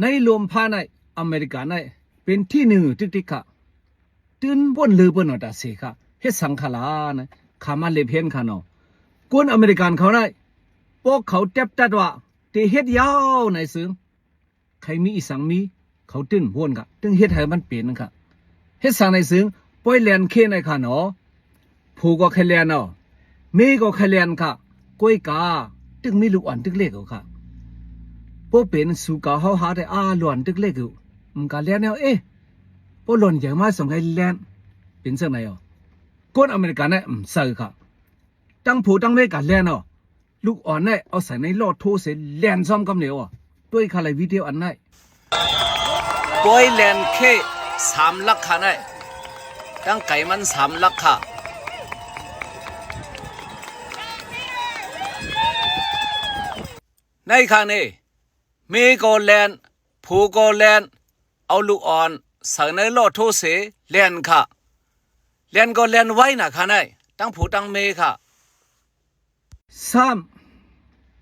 ในรวมพาในอเมริกาในเป็นที่หนึ่งติ๊กค่ะตื่นบนลือบนอดาเสค่ะเฮ็ดสังขลานะขามาเลเพนค่ะเนาะกวนอเมริกันเขาได้พวกเขาเจ็บจัดว่าที่เฮ็ดยาวในซึ่งใครมีอีสังมีเขาตื่นวนค่ะตึงเฮ็ดให้มันเป็นค่ะเฮ็ดสังในซึ่งปล่อยแลนเคในค่ะเนาะผู้ก็แค่แลนเนาะมีก็แค่แลนค่ะก้อยกาตึงมีลูกอ่อนตึกเล็กค่ะพวกเป็นสุกาเฮาหาได้หลอนตึกเล็กอยู่มันก็แลนแนวพวกหล่นอย่างมาสงให้แลนเป็นจังไหนอ่ะคนอเมริกันเนี่ยเสือค่ะตั้งผู้ตั้งเมกันแลนอ่ะลูกอ่อนเนี่ยเอาใส่ในลอดโทเสแลนซ้อมกำเหนียวอ่ะด้วยคาไลวิดีโออันไหนปอยแลนแค่3 ลักค่ะเนี่ยตั้งไก่มัน3 ลักค่ะในครั้งนี้มีโกแลนผู้โกแลนเอาลูกอ่อนใส่ในลอดโทเสแลนค่ะแลนก็แลนไว้นะค่ะเนี่ยตั้งผู้ตั้งเมค่ะ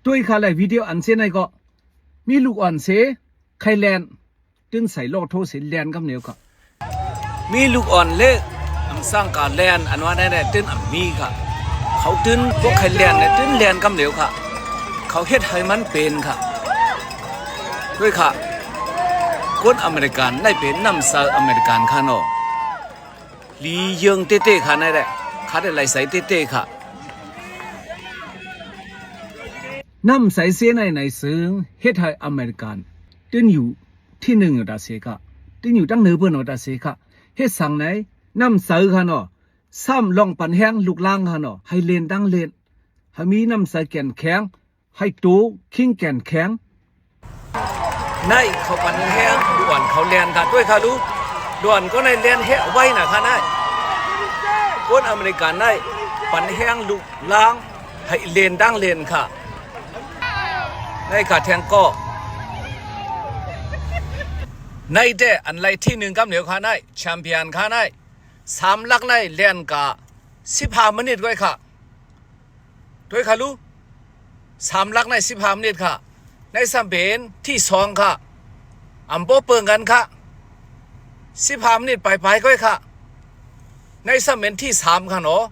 ด้วยค่ะเลยวิดีโออันเสียในก็มีลูกอ่อนเสใครแลนตึงใส่ลอดโทเสแลนกับเหนียวค่ะมีลูกอ่อนเล็กสร้างการแลนอันว่าได้ตึงมีค่ะเขาตึงพวกใครแลนเนี่ยตึงแลนกับเหนียวค่ะเขาเฮ็ดให้มันเป็นค่ะด้วยค่ะคนอเมริกันได้เป็นน้ำซาอเมริกันค่ะเนาะลีเยิงเต้ๆค่ะนั่นแหละค่ะได้ไหลใส่เต้ๆค่ะน้ำใส่เสียในซึ่งเฮ็ดให้อเมริกันตึงอยู่ที่หนึ่งดาเสค่ะตึงอยู่ตั้งเหนือเบนดาเสค่ะเฮ็ดสั่งไหนน้ำใส่ค่ะเนาะซ้ำลองปันแห้งลูกล่างค่ะเนาะให้เล่นตั้งเล่นให้มีน้ำใส่แก่นแข็งให้ตูคิงแก่นแข็งในเขาปันแห้งด่วนเขาเลียนค่ะด้วยค่ะลูกด่วนก็ในเลียนแห้ไว้นะค่ะนายคนอเมริกันได้ปันแห้งลูกล้างให้เลียนดังเลียนค่ะในค่ะแทงก็ในเดอันไรที่1กับเหนียวค่ะนายแชมเปี้ยนค่ะนาย3 ลักในเลียนกะ15 มินิด้วยค่ะด้วยค่ะลูก3 ลักใน15 มินิค่ะในสัมเป็นที่2ค่ะอัมโปเปิงกันค่ะ15 มินิไปก็ค่ะในสัมเป็นที่3ค่ะเนาะ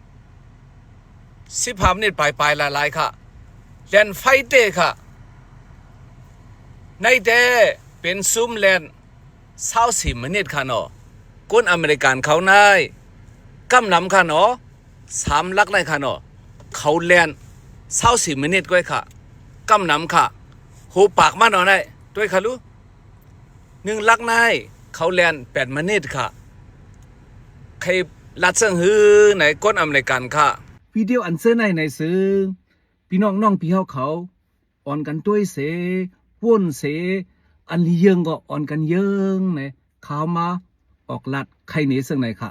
15 มินิไปหลายๆค่ะแลนไฟเต้ค่ะในเดเป็นซูมแลน24 มินิค่ะเนาะคนอเมริกันเขานายกำนำค่ะเนาะ3 ลักในค่ะเนาะเขาแลน24 มินิก็ค่ะกำนำค่ะหูปากมาหน่อยได้ด้วยค่ะลูก1 ลักนายเขาแลน8 มินิค่ะใครลัดเซิงฮือในก้นอเมริกันค่ะวิดีโออันเซอร์ในซึ่งพี่น้องพี่เขาอ่อนกันด้วยเสว่นเสอันเยิงก็อ่อนกันเยิงในข่าวมาออกลัดใครหนีซึ่งไหนค่ะ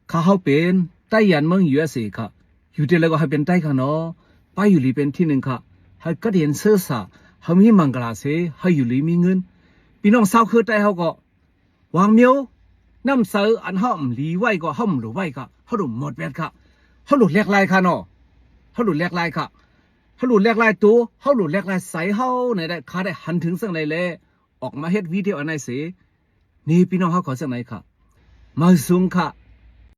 เขาเป็นใต้ยันเมืองUSAค่ะอยู่ที่แล้วก็ให้เป็นใต้ค่ะเนาะไปอยู่ลีเป็นที่1ค่ะให้ก็เห็นเสื้อสาเขามีมังกรเสให้อยู่ลีมีเงินพี่น้องสาวคือใต้เขาก็วางเมียวน้ำเสืออันห้อมลีไว้ก็ห้อมหรือไว้ค่ะเขาดูหมดแวดค่ะเขาหลุดแลกลายค่ะเนาะเขาหลุดแลกลายค่ะเขาหลุดแลกลายตัวเขาหลุดแลกลายใส่เขาในได้ขาได้หันถึงซึ่งไหนเลยออกมาเฮ็ดวิดีโออันไหนเสนี่พี่น้องเขาขอซึ่งไหนค่ะมาซุงค่ะ